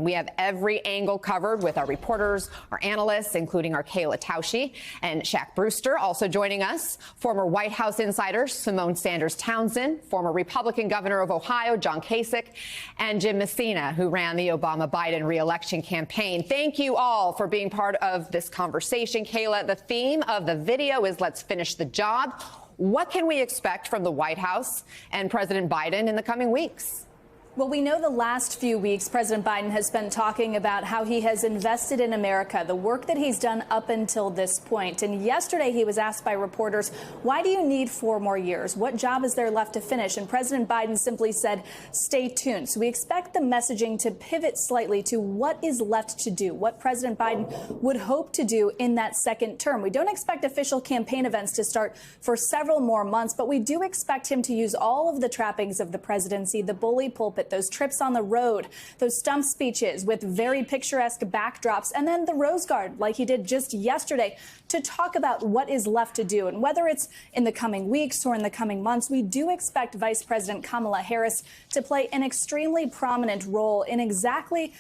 We have every angle covered with our reporters, our analysts, including our Kayla Tausche and Shaq Brewster. Also joining us, former White House insider Symone Sanders Townsend, former Republican governor of Ohio John Kasich, and Jim Messina, who ran the Obama-Biden re-election campaign. Thank you all for being part of this conversation. Kayla, the theme of the video is "Let's finish the job." What can we expect from the White House and President Biden in the coming weeks? Well, we know the last few weeks President Biden has been talking about how he has invested in America, the work that he's done up until this point. And yesterday he was asked by reporters, why do you need 4 more years? What job is there left to finish? And President Biden simply said, stay tuned. So we expect the messaging to pivot slightly to what is left to do, what President Biden would hope to do in that second term. We don't expect official campaign events to start for several more months, but we do expect him to use all of the trappings of the presidency, the bully pulpit, those trips on the road, those stump speeches with very picturesque backdrops, and then the Rose Garden, like he did just yesterday, to talk about what is left to do. And whether it's in the coming weeks or in the coming months, we do expect Vice President Kamala Harris to play an extremely prominent role in exactly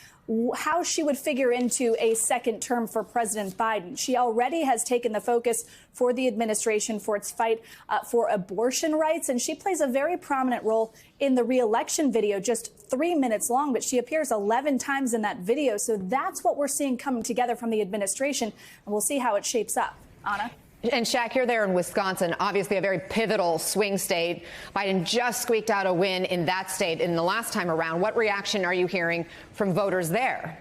how she would figure into a second term for President Biden. She already has taken the focus for the administration for its fight for abortion rights, and she plays a very prominent role in the re-election video, just 3 minutes long, but she appears 11 times in that video. So that's what we're seeing coming together from the administration, and we'll see how it shapes up. Anna? And Shaq, you're there in Wisconsin, obviously a very pivotal swing state. Biden just squeaked out a win in that state in the last time around. What reaction are you hearing from voters there?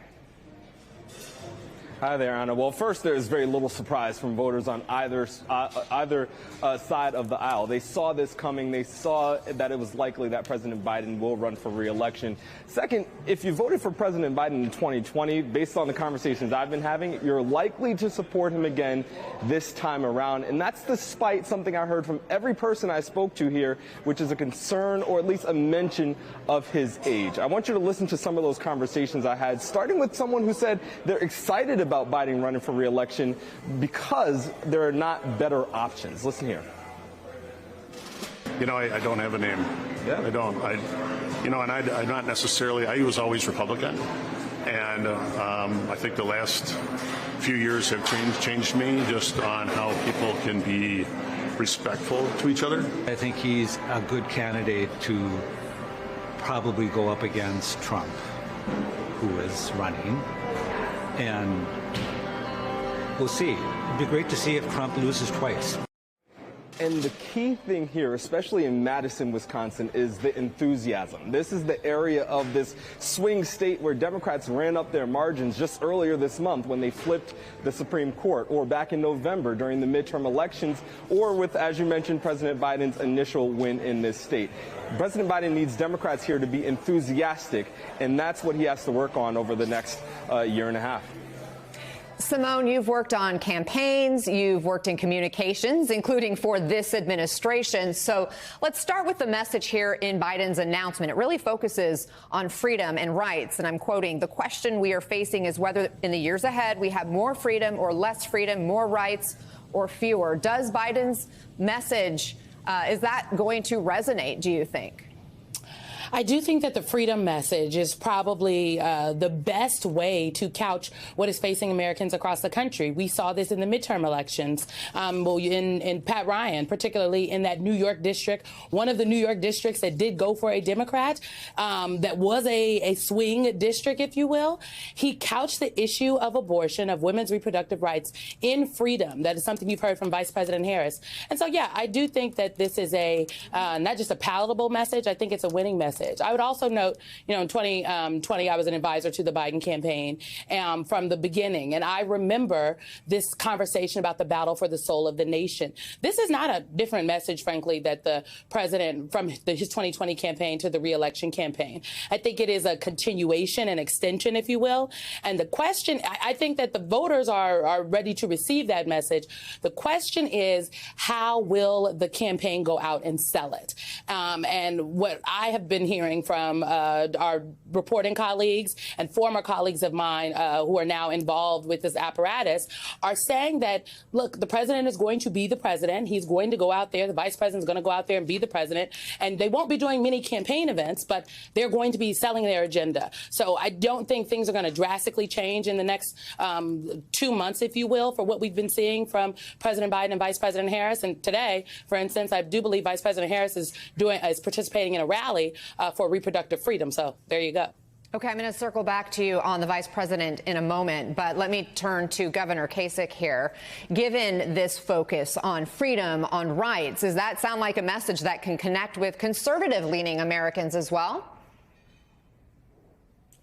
Hi there, Anna. Well, first, there's very little surprise from voters on either side of the aisle. They saw this coming. They saw that it was likely that President Biden will run for re-election. Second, if you voted for President Biden in 2020, based on the conversations I've been having, you're likely to support him again this time around. And that's despite something I heard from every person I spoke to here, which is a concern or at least a mention of his age. I want you to listen to some of those conversations I had, starting with someone who said they're excited about Biden running for re-election because there are not better options. Listen here. You know, I don't have a name. Yeah. I don't. I'm not necessarily. I was always Republican, and I think the last few years have changed me just on how people can be respectful to each other. I think he's a good candidate to probably go up against Trump, who is running. And we'll see. It'd be great to see if Trump loses twice. And the key thing here, especially in Madison, Wisconsin, is the enthusiasm. This is the area of this swing state where Democrats ran up their margins just earlier this month when they flipped the Supreme Court, or back in November during the midterm elections, or with, as you mentioned, President Biden's initial win in this state. President Biden needs Democrats here to be enthusiastic, and that's what he has to work on over the next year and a half. Symone, you've worked on campaigns, you've worked in communications, including for this administration. So let's start with the message here in Biden's announcement. It really focuses on freedom and rights. And I'm quoting, "The question we are facing is whether in the years ahead we have more freedom or less freedom, more rights or fewer." Does Biden's message, is that going to resonate, do you think? I do think that the freedom message is probably the best way to couch what is facing Americans across the country. We saw this in the midterm elections, in Pat Ryan, particularly in that New York district, one of the New York districts that did go for a Democrat, that was a swing district, if you will. He couched the issue of abortion, of women's reproductive rights in freedom. That is something you've heard from Vice President Harris. And so, yeah, I do think that this is not just a palatable message. I think it's a winning message. I would also note, in 2020, I was an advisor to the Biden campaign from the beginning. And I remember this conversation about the battle for the soul of the nation. This is not a different message, frankly, that the president from his 2020 campaign to the re-election campaign. I think it is a continuation and extension, if you will. And the question, I think that the voters are ready to receive that message. The question is, how will the campaign go out and sell it? And what I have been hearing from our reporting colleagues and former colleagues of mine who are now involved with this apparatus are saying that, look, the president is going to be the president. He's going to go out there. The vice president is going to go out there and be the president. And they won't be doing many campaign events, but they're going to be selling their agenda. So I don't think things are going to drastically change in the next 2 months, if you will, for what we've been seeing from President Biden and Vice President Harris. And today, for instance, I do believe Vice President Harris is participating in a rally for reproductive freedom. So there you go. Okay, I'm going to circle back to you on the vice president in a moment, but let me turn to Governor Kasich here. Given this focus on freedom, on rights, does that sound like a message that can connect with conservative-leaning Americans as well?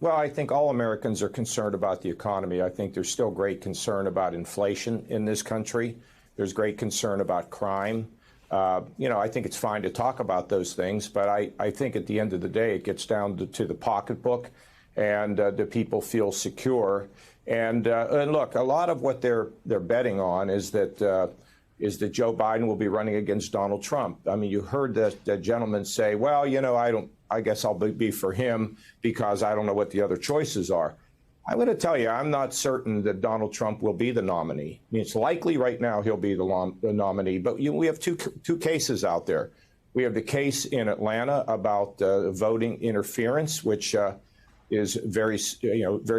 Well, I think all Americans are concerned about the economy. I think there's still great concern about inflation in this country. There's great concern about crime. I think it's fine to talk about those things, but I think at the end of the day, it gets down to the pocketbook, and do people feel secure? And look, a lot of what they're betting on is that Joe Biden will be running against Donald Trump. I mean, you heard the gentleman say, well, I guess I'll be for him because I don't know what the other choices are. I'm going to tell you, I'm not certain that Donald Trump will be the nominee. I mean, it's likely right now he'll be the nominee, but we have two cases out there. We have the case in Atlanta about voting interference, which is very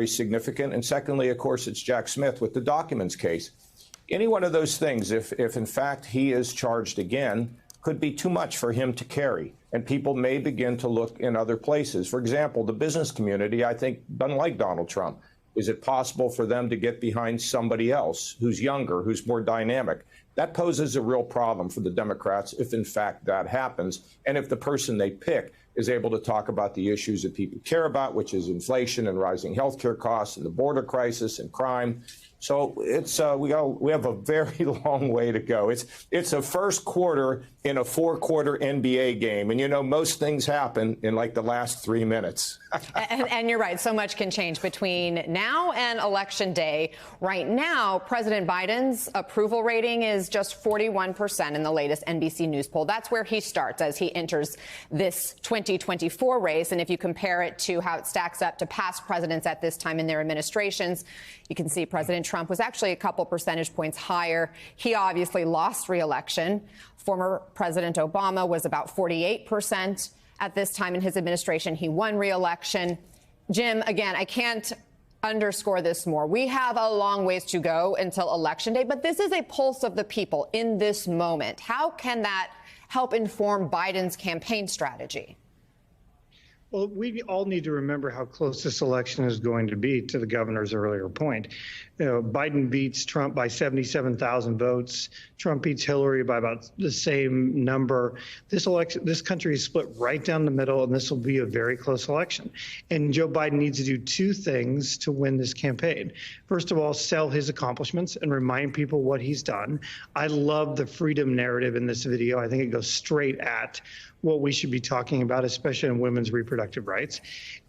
significant. And secondly, of course, it's Jack Smith with the documents case. Any one of those things, if in fact he is charged again, could be too much for him to carry. And people may begin to look in other places. For example, the business community, I think, doesn't like Donald Trump. Is it possible for them to get behind somebody else who's younger, who's more dynamic? That poses a real problem for the Democrats if, in fact, that happens. And if the person they pick is able to talk about the issues that people care about, which is inflation and rising health care costs and the border crisis and crime. So it's we have a very long way to go. It's a first quarter in a 4-quarter NBA game. And, most things happen in like the last 3 minutes. and you're right. So much can change between now and Election Day. Right now, President Biden's approval rating is just 41% in the latest NBC News poll. That's where he starts as he enters this 2024 race. And if you compare it to how it stacks up to past presidents at this time in their administrations, you can see President Trump was actually a couple percentage points higher. He obviously lost re-election. Former President Obama was about 48%. At this time in his administration, he won re-election. Jim, again, I can't underscore this more. We have a long ways to go until Election Day, but this is a pulse of the people in this moment. How can that help inform Biden's campaign strategy? Well, we all need to remember how close this election is going to be, to the governor's earlier point. Biden beats Trump by 77,000 votes. Trump beats Hillary by about the same number. This country is split right down the middle, and this will be a very close election. And Joe Biden needs to do two things to win this campaign. First of all, sell his accomplishments and remind people what he's done. I love the freedom narrative in this video. I think it goes straight at what we should be talking about, especially in women's reproductive rights.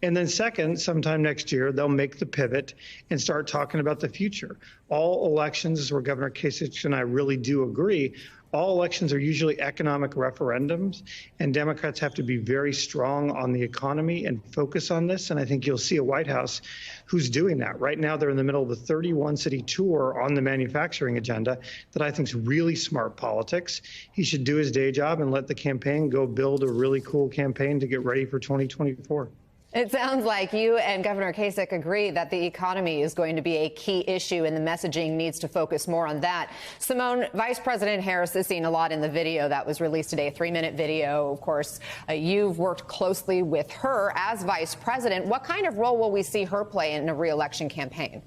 And then second, sometime next year, they'll make the pivot and start talking about the future. All elections, where Governor Kasich and I really do agree, all elections are usually economic referendums, and Democrats have to be very strong on the economy and focus on this. And I think you'll see a White House who's doing that. Right now, they're in the middle of a 31-city tour on the manufacturing agenda that I think is really smart politics. He should do his day job and let the campaign go build a really cool campaign to get ready for 2024. It sounds like you and Governor Kasich agree that the economy is going to be a key issue and the messaging needs to focus more on that. Simone, Vice President Harris is seen a lot in the video that was released today, a 3-minute video. Of course, you've worked closely with her as vice president. What kind of role will we see her play in a re-election campaign?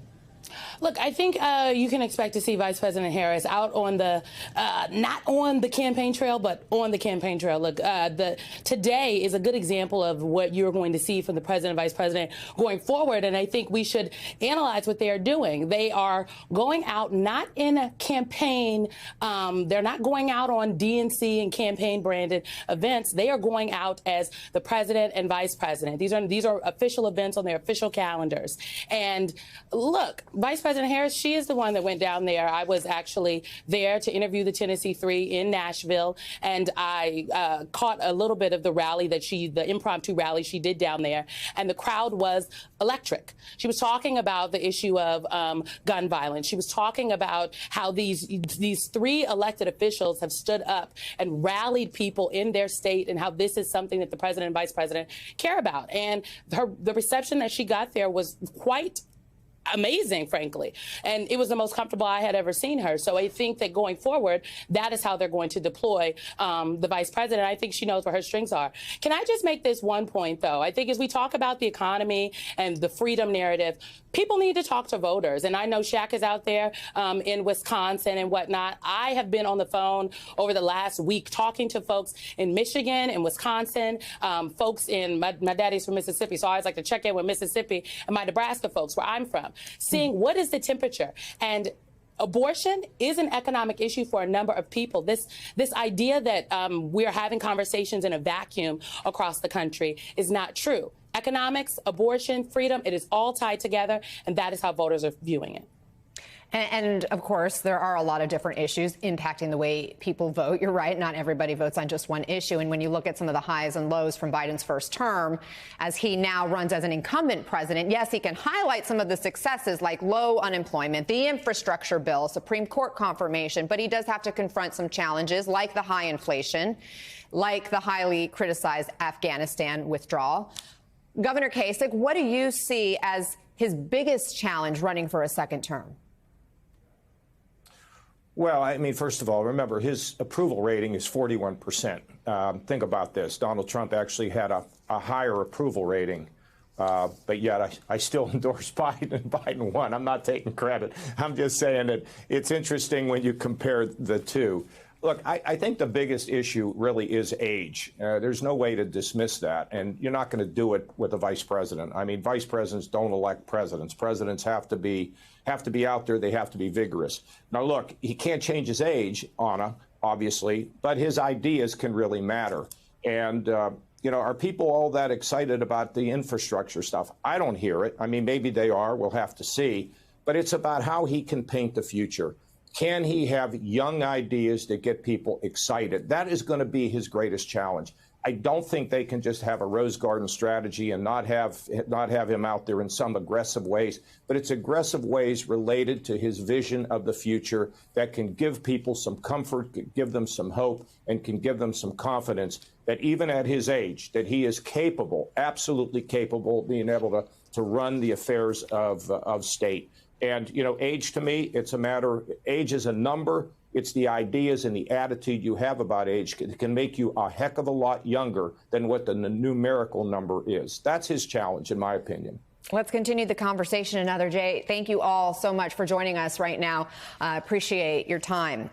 Look, I think you can expect to see Vice President Harris out on the, not on the campaign trail, but on the campaign trail. Look, today is a good example of what you're going to see from the president and vice president going forward. And I think we should analyze what they are doing. They are going out not in a campaign. They're not going out on DNC and campaign branded events. They are going out as the president and vice president. These are official events on their official calendars. And look, Vice President President Harris, she is the one that went down there. I was actually there to interview the Tennessee Three in Nashville, and I caught a little bit of the rally the impromptu rally she did down there, and the crowd was electric. She was talking about the issue of gun violence. She was talking about how these three elected officials have stood up and rallied people in their state, and how this is something that the president and vice president care about. And the reception that she got there was quite amazing, frankly. And it was the most comfortable I had ever seen her. So I think that going forward, that is how they're going to deploy the vice president. I think she knows where her strings are. Can I just make this one point, though? I think as we talk about the economy and the freedom narrative, people need to talk to voters. And I know Shaq is out there in Wisconsin and whatnot. I have been on the phone over the last week talking to folks in Michigan and Wisconsin, folks in my daddy's from Mississippi, so I always like to check in with Mississippi, and my Nebraska folks, where I'm from, seeing what is the temperature. And abortion is an economic issue for a number of people. This idea that we're having conversations in a vacuum across the country is not true. Economics, abortion, freedom, it is all tied together, and that is how voters are viewing it. And of course, there are a lot of different issues impacting the way people vote. You're right. Not everybody votes on just one issue. And when you look at some of the highs and lows from Biden's first term, as he now runs as an incumbent president, yes, he can highlight some of the successes like low unemployment, the infrastructure bill, Supreme Court confirmation, but he does have to confront some challenges like the high inflation, like the highly criticized Afghanistan withdrawal. Governor Kasich, what do you see as his biggest challenge running for a second term? Well, I mean, first of all, remember, his approval rating is 41%. Think about this. Donald Trump actually had a higher approval rating, but yet I still endorse Biden, and Biden won. I'm not taking credit. I'm just saying that it's interesting when you compare the two. Look, I think the biggest issue really is age. There's no way to dismiss that, and you're not going to do it with a vice president. I mean, vice presidents don't elect presidents. Presidents have to be out there. They have to be vigorous. Now, look, he can't change his age, Anna, obviously, but his ideas can really matter. And, you know, are people all that excited about the infrastructure stuff? I don't hear it. I mean, maybe they are. We'll have to see. But it's about how he can paint the future. Can he have young ideas that get people excited? That is going to be his greatest challenge. I don't think they can just have a Rose Garden strategy and not have him out there in some aggressive ways, but it's aggressive ways related to his vision of the future that can give people some comfort, give them some hope, and can give them some confidence that even at his age, that he is capable, absolutely capable of being able to run the affairs of state. And, you know, age to me, it's a matter, age is a number. It's the ideas and the attitude you have about age that can make you a heck of a lot younger than what the numerical number is. That's his challenge, in my opinion. Let's continue the conversation another day. Thank you all so much for joining us right now. Appreciate your time.